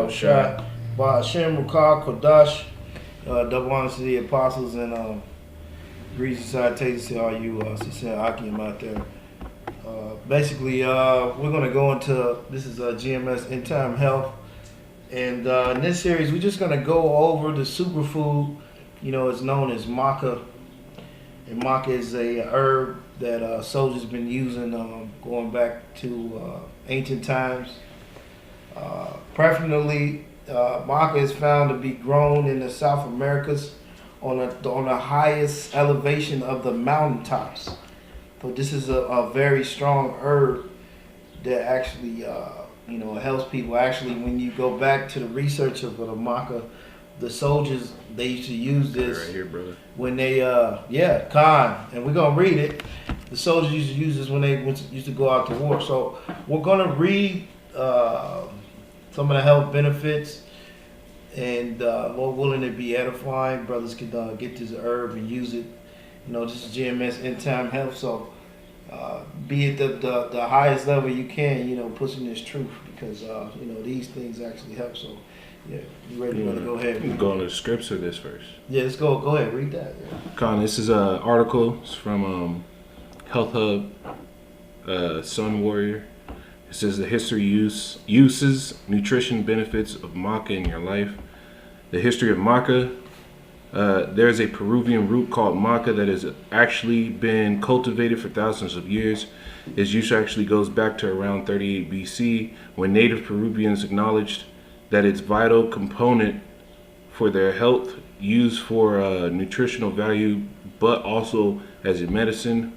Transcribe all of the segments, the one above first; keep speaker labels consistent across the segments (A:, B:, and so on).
A: Shah by Hashem Rukar Kodash, double honors to the apostles and greetings and salutations to all you sincere Akim out there. Basically, we're going to go into this is GMS in time health, and in this series we're just going to go over the superfood. You know, it's known as maca, and maca is a herb that soldiers been using going back to ancient times. Preferably, maca is found to be grown in the South Americas on the highest elevation of the mountaintops. So this is a very strong herb that actually, helps people. Actually, when you go back to the research of the maca, the soldiers, they used to use this
B: right here, brother.
A: When they, and we're gonna read it. The soldiers used to use this when they used to go out to war. So we're gonna read some of the health benefits, and Lord willing, it be edifying. Brothers can get this herb and use it. You know, this is GMS in time health. So be at the highest level you can. Pushing this truth because these things actually help. So. Yeah, you ready, brother? Go ahead.
B: We can go into the scripts of this first.
A: Yeah, let's go. Go ahead, read that. Yeah.
B: Con, this is an article. It's from Health Hub, Sun Warrior. It says the history, uses, nutrition benefits of maca in your life. The history of maca. There's a Peruvian root called maca that has actually been cultivated for thousands of years. Its use actually goes back to around 38 BC when native Peruvians acknowledged that it's vital component for their health, used for nutritional value, but also as a medicine.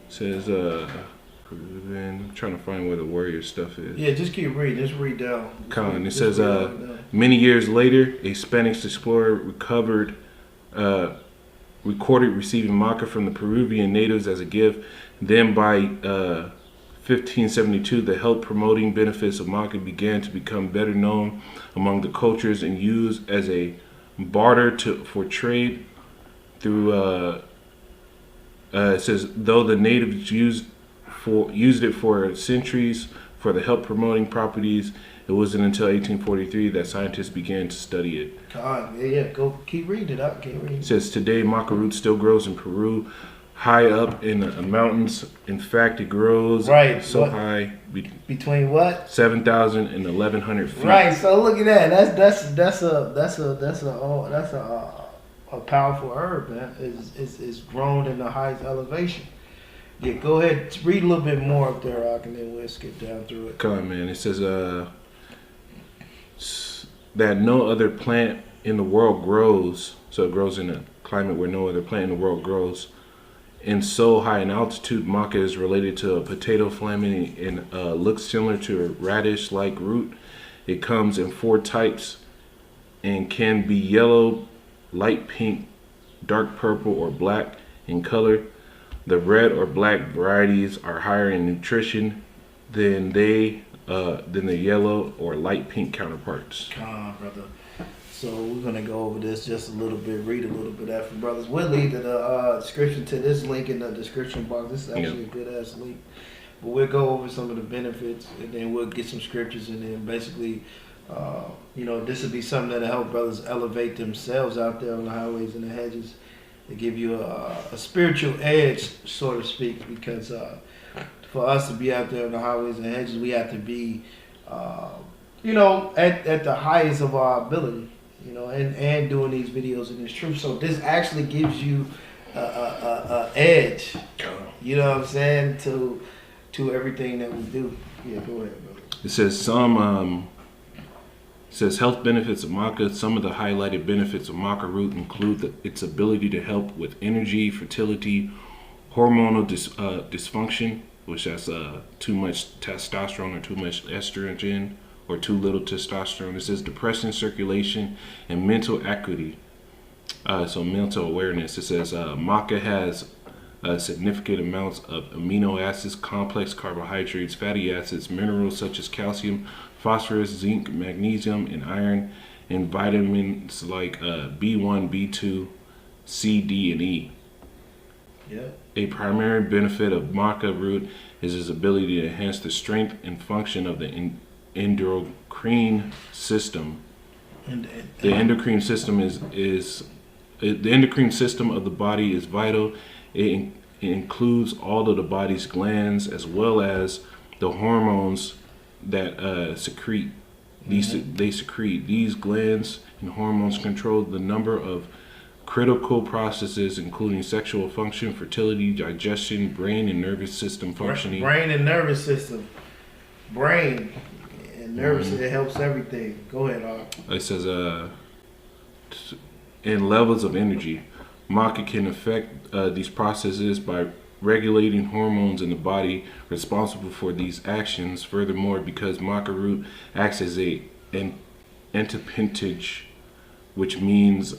B: It says, I'm trying to find where the warrior stuff is.
A: Yeah, just keep reading. Just read down.
B: It says, many years later, a Spanish explorer recorded receiving maca from the Peruvian natives as a gift. Then by 1572, the health promoting benefits of maca began to become better known among the cultures and used as a barter for trade through it says though the natives used it for centuries for the health promoting properties, it wasn't until 1843 that scientists began to study it.
A: God, yeah, go keep reading it up. Keep reading.
B: It says today Maca Root still grows in Peru, high up in the mountains. In fact, it grows so high
A: between what
B: 7,000 and 1,100 feet.
A: Right. So look at that. That's a powerful herb, man. It's grown in the highest elevation. Yeah. Go ahead. Read a little bit more up there, Rock, and then we'll skip down through it.
B: Come on, man. It says that no other plant in the world grows. So it grows in a climate where no other plant in the world grows. In so high an altitude, maca is related to a potato flaming and looks similar to a radish-like root. It comes in 4 types and can be yellow, light pink, dark purple, or black in color. The red or black varieties are higher in nutrition than the yellow or light pink counterparts.
A: Come on, brother. So we're going to go over this just a little bit, read a little bit after, brothers. We'll leave the description to this link in the description box. This is actually a good-ass link. But we'll go over some of the benefits, and then we'll get some scriptures, and then basically, this will be something that'll help brothers elevate themselves out there on the highways and the hedges. To give you a spiritual edge, so to speak, because for us to be out there on the highways and hedges, we have to be, at the highest of our ability. And doing these videos in this truth. So this actually gives you a edge. You know what I'm saying? To everything that we do. Yeah, go ahead, brother.
B: It says health benefits of maca. Some of the highlighted benefits of maca root include its ability to help with energy, fertility, hormonal dysfunction, which that's too much testosterone or too much estrogen, or too little testosterone. It says depression, circulation, and mental acuity. So mental awareness. It says maca has significant amounts of amino acids, complex carbohydrates, fatty acids, minerals such as calcium, phosphorus, zinc, magnesium, and iron, and vitamins like B1, B2, C, D, and E.
A: Yeah.
B: A primary benefit of maca root is its ability to enhance the strength and function of the endocrine system.
A: And
B: The endocrine system the endocrine system of the body is vital. It includes all of the body's glands as well as the hormones that secrete. They secrete. These glands and hormones control the number of critical processes, including sexual function, fertility, digestion, brain and nervous system functioning.
A: Brain and nervous system. Brain and nervous system, it helps everything. Go ahead,
B: It says, in levels of energy. Maca can affect these processes by regulating hormones in the body responsible for these actions. Furthermore, because Maca Root acts as an antipentage, which means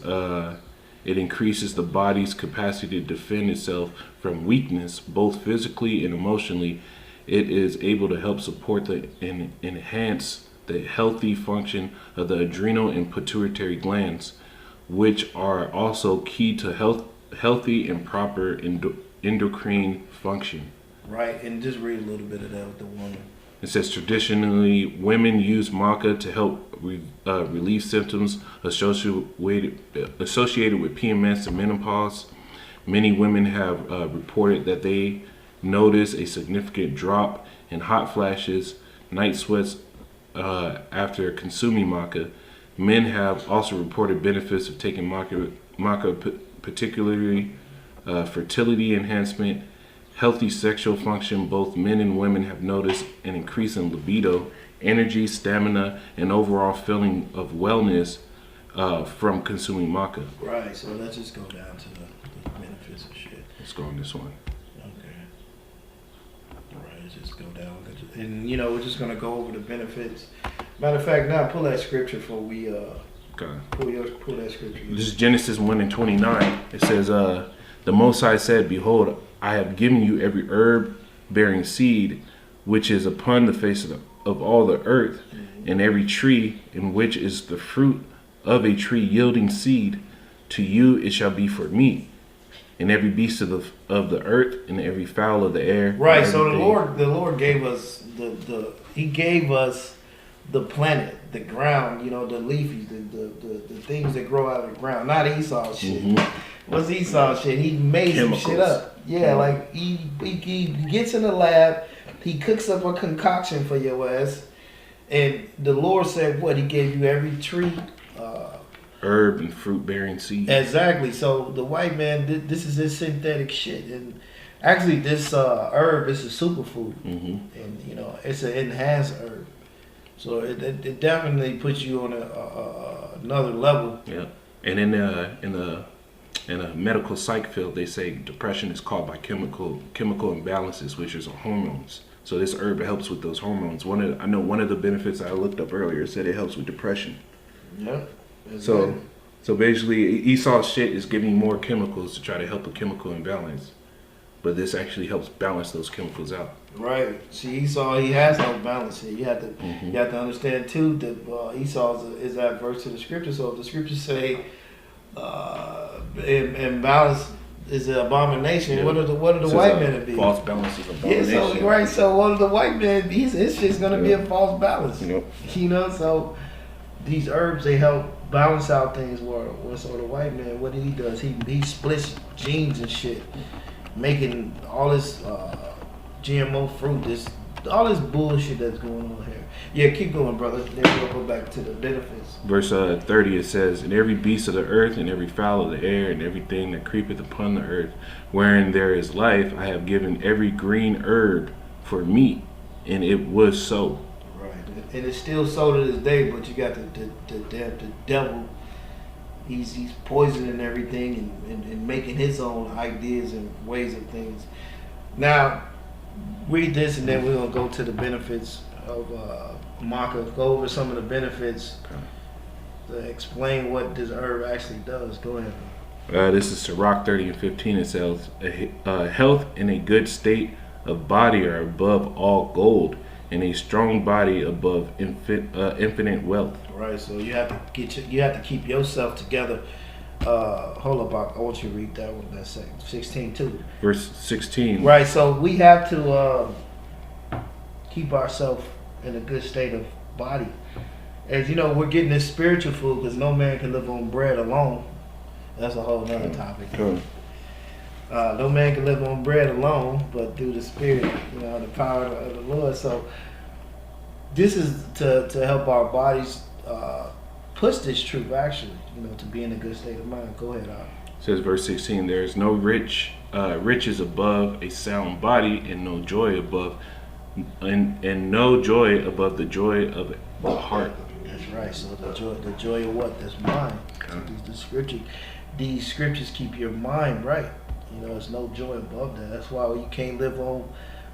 B: it increases the body's capacity to defend itself from weakness, both physically and emotionally. It is able to help support and enhance the healthy function of the adrenal and pituitary glands, which are also key to healthy and proper endocrine function.
A: Right, and just read a little bit of that with the woman.
B: It says traditionally, women use maca to help relieve symptoms associated with PMS and menopause. Many women have reported that they notice a significant drop in hot flashes, night sweats after consuming maca. Men have also reported benefits of taking maca, particularly fertility enhancement, healthy sexual function. Both men and women have noticed an increase in libido, energy, stamina, and overall feeling of wellness from consuming maca.
A: Right, so let's just go down to the benefits of shit.
B: Let's go on this one.
A: Okay. All right, let's just go down. And, you know, we're just going to go over the benefits. Matter of fact, now pull that scripture before we,
B: Okay.
A: pull that scripture.
B: This is Genesis 1:29. It says, the Most High said, behold, I have given you every herb bearing seed, which is upon the face of all the earth, and every tree in which is the fruit of a tree yielding seed. To you it shall be for meat, and every beast of the earth, and every fowl of the air.
A: Right. So the Lord gave us He gave us the planet, the ground, you know, the leafies, the things that grow out of the ground. Not Esau shit. What's Esau shit? He made some shit up. Yeah, like he gets in the lab, he cooks up a concoction for your ass, and the Lord said what? He gave you every tree,
B: herb and fruit bearing seed.
A: Exactly. So the white man, this is his synthetic shit, and actually this herb is a superfood, and you know it's an enhanced herb. So it definitely puts you on another level.
B: Yeah, and in a medical psych field, they say depression is caused by chemical imbalances, which is hormones. So this herb helps with those hormones. I know one of the benefits I looked up earlier said it helps with depression.
A: Yeah.
B: So basically, Esau's shit is giving more chemicals to try to help a chemical imbalance, but this actually helps balance those chemicals out.
A: Right. See, Esau, he has no balance here. You have to understand too that Esau is adverse to the scripture. So if the scriptures say imbalance is an abomination,
B: Yeah.
A: what are the white men to be?
B: False balance is abomination.
A: Yeah. So right. So what are the white men? His shit's gonna be a false balance.
B: Yep.
A: You know. So these herbs, they help balance out things. So the white man, what he does, he splits genes and shit, making all this GMO fruit, all this bullshit that's going on here. Yeah, keep going, brother. Then we'll go back to the benefits.
B: Verse 30, it says, and every beast of the earth, and every fowl of the air, and everything that creepeth upon the earth, wherein there is life, I have given every green herb for meat. And it was so.
A: Right. And it's still so to this day, but you got the devil. He's poisoning everything and making his own ideas and ways of things. Now, read this and then we're going to go to the benefits of maca. Go over some of the benefits to explain what this herb actually does. Go ahead.
B: This is Sirach 30:15. It says, health and a good state of body are above all gold, and a strong body above infinite wealth.
A: Right, so you have to keep yourself together. Hold up, I want you to read that one. That's 16 too.
B: Verse 16.
A: Right, so we have to keep ourselves in a good state of body. As you know, we're getting this spiritual food because no man can live on bread alone. That's a whole nother topic.
B: Cool.
A: No man can live on bread alone, but through the Spirit, the power of the Lord. So this is to help our bodies push this truth, actually, to be in a good state of mind. Go ahead,
B: Says verse 16, there is no riches above a sound body, and no joy above, and no joy above the joy of the heart.
A: That's right. So the joy of what? That's mind. So these scriptures keep your mind right. There's no joy above that. That's why you can't live on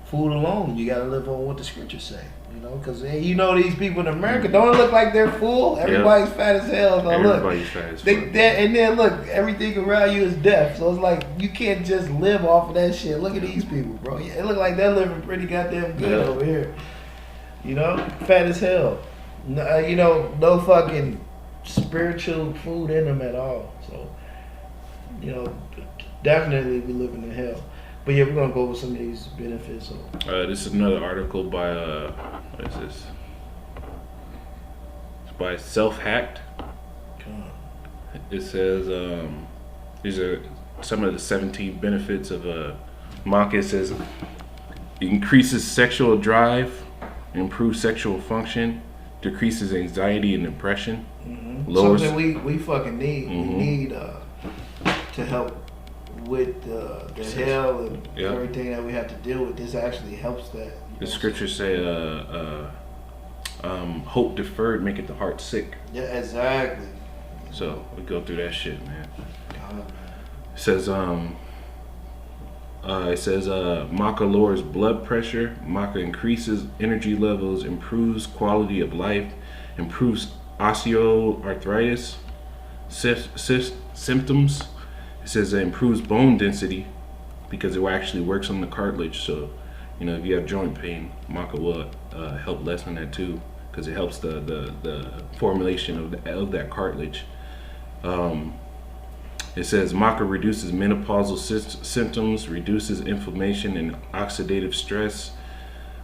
A: food alone. You got to live on what the scriptures say. Because these people in America don't look like they're full. Everybody's fat as hell. So
B: Everybody's fat as fuck.
A: And then look, everything around you is death. So it's like you can't just live off of that shit. Look at these people, bro. It look like they're living pretty goddamn good over here. Fat as hell. No fucking spiritual food in them at all. So, definitely we living in hell. But yeah, we're gonna go over some of these benefits.
B: This is another article by what is this? It's by Self Hacked. It says these are some of the 17 benefits of maca. It says it increases sexual drive, improves sexual function, decreases anxiety and depression, lowers.
A: Something we fucking need. We need to help with the hell and everything that we have to deal with. This actually helps that.
B: The scriptures say, hope deferred maketh the heart sick.
A: Yeah, exactly.
B: So we go through that shit, man. It says, maca lowers blood pressure. Maca increases energy levels, improves quality of life, improves osteoarthritis symptoms. It says it improves bone density because it actually works on the cartilage. So, if you have joint pain, maca will help lessen that too, because it helps the formulation of that cartilage. It says maca reduces menopausal symptoms, reduces inflammation and oxidative stress,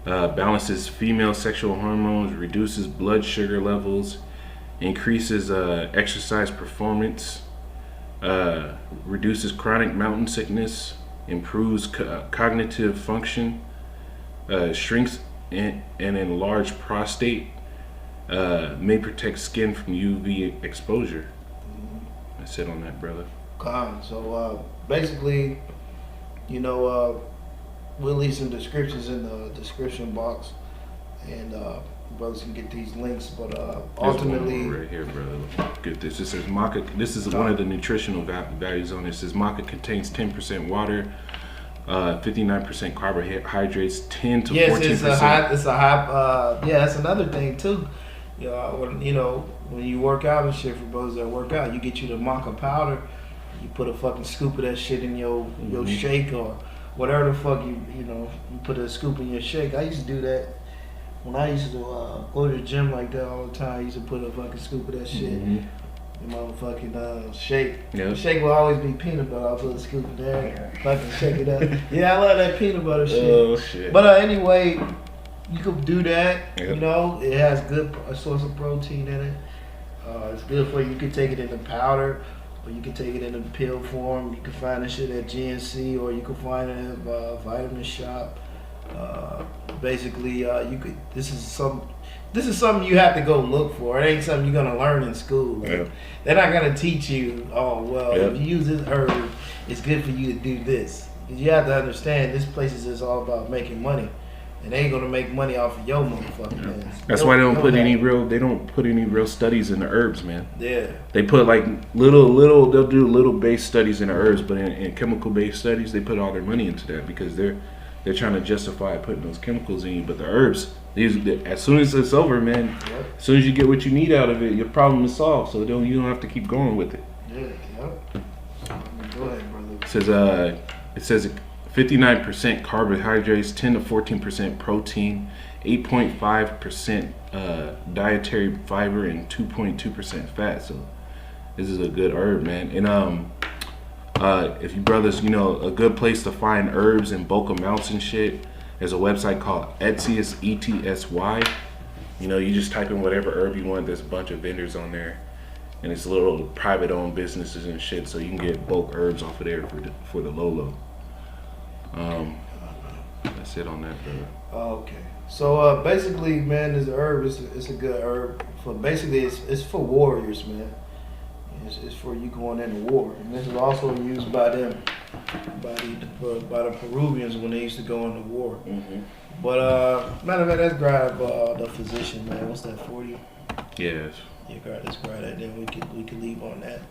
B: balances female sexual hormones, reduces blood sugar levels, increases exercise performance, reduces chronic mountain sickness, improves cognitive function, shrinks and enlarged prostate, may protect skin from UV exposure. That's it on that, brother.
A: So basically, we'll leave some descriptions in the description box, and brothers can get these links. But ultimately,
B: right here, brother, get this. It says maca. This is one of the nutritional values on it. It says maca contains 10% water, 59% carbohydrates, 10 to 14%.
A: Yes, it's a high. That's another thing too. When you work out and shit, for brothers that work out, you get you the maca powder. You put a fucking scoop of that shit in your shake or whatever the fuck you put a scoop in your shake. I used to do that when I used to go to the gym like that all the time. I used to put a fucking scoop of that shit in my motherfucking shake. Yep. The shake will always be peanut butter. I'll put a scoop of that, fucking shake it up. Yeah, I love that peanut butter shit.
B: Oh shit.
A: But anyway, you could do that.
B: Yep.
A: It has a source of protein in it. It's good for you. You can take it in the powder, or you can take it in the pill form. You can find this shit at GNC, or you can find it at a vitamin shop. Basically, you could. This is something you have to go look for. It ain't something you're gonna learn in school. Like, they're not gonna teach you. If you use this herb, it's good for you to do this. You have to understand this place is just all about making money. And they ain't gonna make money off of your motherfucking ass.
B: That's why they don't put any real studies in the herbs, man.
A: Yeah.
B: They put like little they'll do little base studies in the herbs, but in chemical based studies they put all their money into that because they're trying to justify putting those chemicals in you. But the herbs, as soon as it's over, man, as soon as you get what you need out of it, your problem is solved. So you don't have to keep going with it.
A: Yeah. Go ahead, brother.
B: It says 59% carbohydrates, 10 to 14% protein, 8.5% dietary fiber, and 2.2% fat. So this is a good herb, man. And if you brothers, a good place to find herbs in bulk amounts and shit, there's a website called Etsy, Etsy, You know, you just type in whatever herb you want. There's a bunch of vendors on there, and it's little private-owned businesses and shit. So you can get bulk herbs off of there for the low. That's it on that, brother.
A: Okay. So basically, man, this herb is a good herb for basically it's for warriors, man. It's for you going into war, and this is also used by them, by the Peruvians when they used to go into war.
B: Mm-hmm.
A: But matter of fact, let's grab the physician, man. What's that, 40?
B: Yes.
A: Yeah, let's grab that. Then we can leave on that.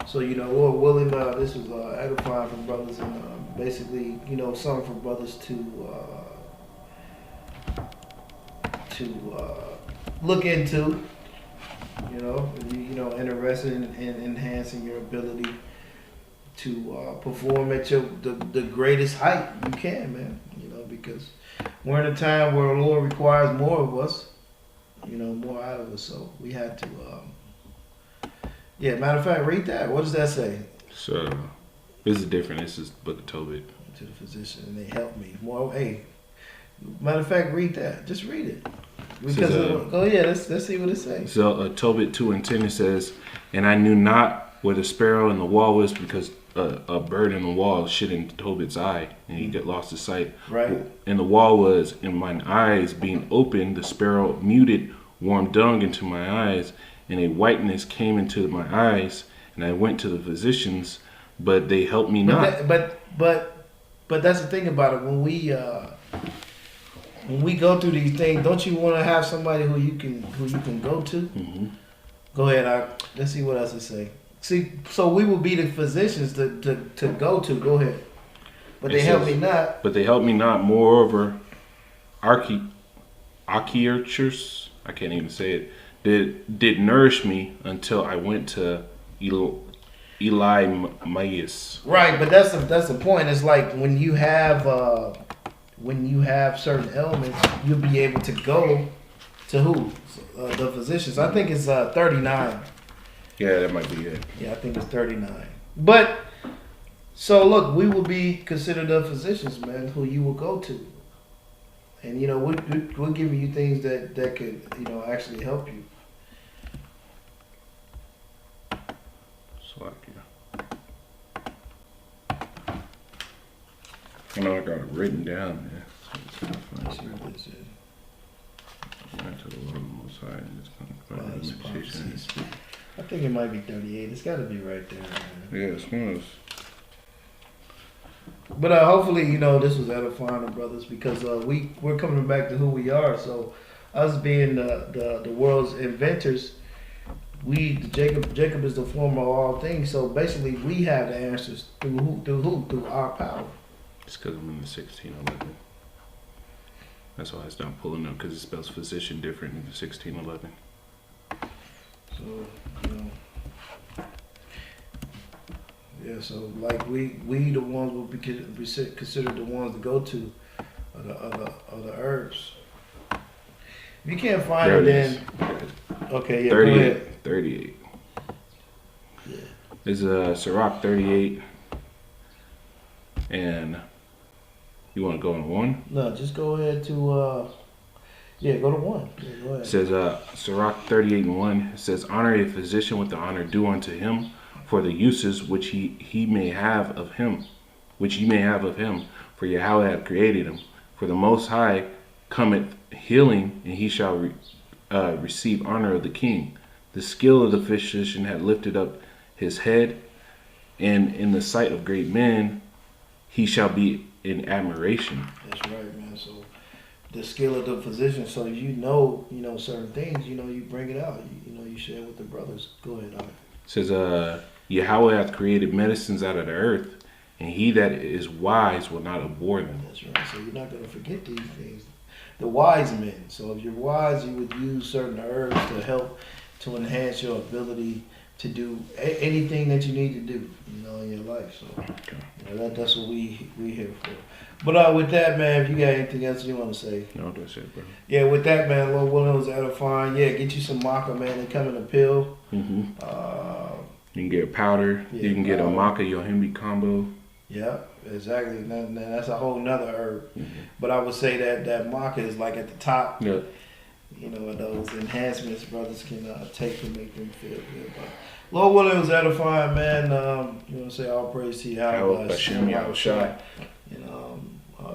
A: So Lord willing, this was edifying for brothers, and basically something for brothers to look into. Interested in enhancing your ability to perform at the greatest height you can, man. Because we're in a time where the Lord requires more of us, more out of us. So we had to, matter of fact, read that. What does that say?
B: So this is different. This is Book of Tobit.
A: To the physician, and they helped me. Well, hey, matter of fact, read that. Just read it. Because let's see what it says.
B: So Tobit 2:10 it says, "And I knew not where the sparrow in the wall was, because a bird in the wall shit in Tobit's eye, and he got lost his sight.
A: Right.
B: And the wall was in mine eyes being opened. The sparrow muted warm dung into my eyes, and a whiteness came into my eyes. And I went to the physicians, but they helped me not."
A: But that's the thing about it. When we go through these things, don't you want to have somebody who you can go to?
B: Mm-hmm.
A: Go ahead. Let's see what else it say. See, so we will be the physicians to go to. Go ahead. But they help me not.
B: But they help me not. Moreover, Archaearchus, I can't even say it, did nourish me until I went to Eli Maius.
A: Right, but that's the point. It's like when you have certain elements, you'll be able to go to who? The physicians. I think it's 39.
B: Yeah, that might be it.
A: Yeah, I think it's 39. But so look, we will be considered the physicians, man, who you will go to, and we'll give you things that could actually help you.
B: I know I got it written down there.
A: Let's see what this is.
B: To the Lord Most High, and it's
A: I think it might be 38. It's got to be right there, man.
B: Yeah, it's one of those.
A: But hopefully, this was edifying the brothers, because we're coming back to who we are. So us being the world's inventors, Jacob is the former of all things. So basically, we have the answers through our power.
B: It's because I'm in the 1611. That's why it's not pulling up, because it spells physician different in the 1611.
A: So, so like we the ones will be considered the ones to go to are the herbs. If you can't find it, then okay, yeah,
B: 38.
A: go ahead.
B: 38.
A: Yeah.
B: There's a Sirach 38, and you want to go on 1?
A: No, just go ahead to go to 1. Yeah, go ahead.
B: It says Sirach 38:1. It says, "Honor a physician with the honor due unto him, for the uses which he may have of him, for Yahweh hath created him. For the Most High cometh healing, and he shall receive honor of the king. The skill of the physician had lifted up his head, and in the sight of great men he shall be in admiration."
A: That's right, man. So the skill of the physician. So you know certain things. You bring it out. You share with the brothers. Go ahead, Art.
B: It says, "Yahweh hath created medicines out of the earth, and he that is wise will not abhor them."
A: That's right. So you're not going to forget these things. The wise men. So if you're wise, you would use certain herbs to help to enhance your ability to do anything that you need to do, in your life. So that's what we here for. But with that, man, if you got anything else you want to say?
B: No, that's it, bro.
A: Yeah, with that, man, Lord willing, was edifying. Yeah, get you some maca, man. They come in a pill.
B: Mm-hmm. You can get powder.
A: Yeah,
B: you can get a maca yohimbi combo.
A: Yeah, exactly. That's a whole nother herb.
B: Mm-hmm.
A: But I would say that maca is like at the top.
B: Yeah.
A: you know, those enhancements brothers can take to make them feel good. But Lord willing, it was edifying, man. You want to say all praise to you,
B: Hashem Yahushua.
A: You know,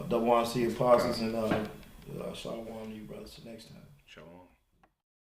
A: don't want to see apostles and shalom to you, brothers. Till next time.
B: Shalom.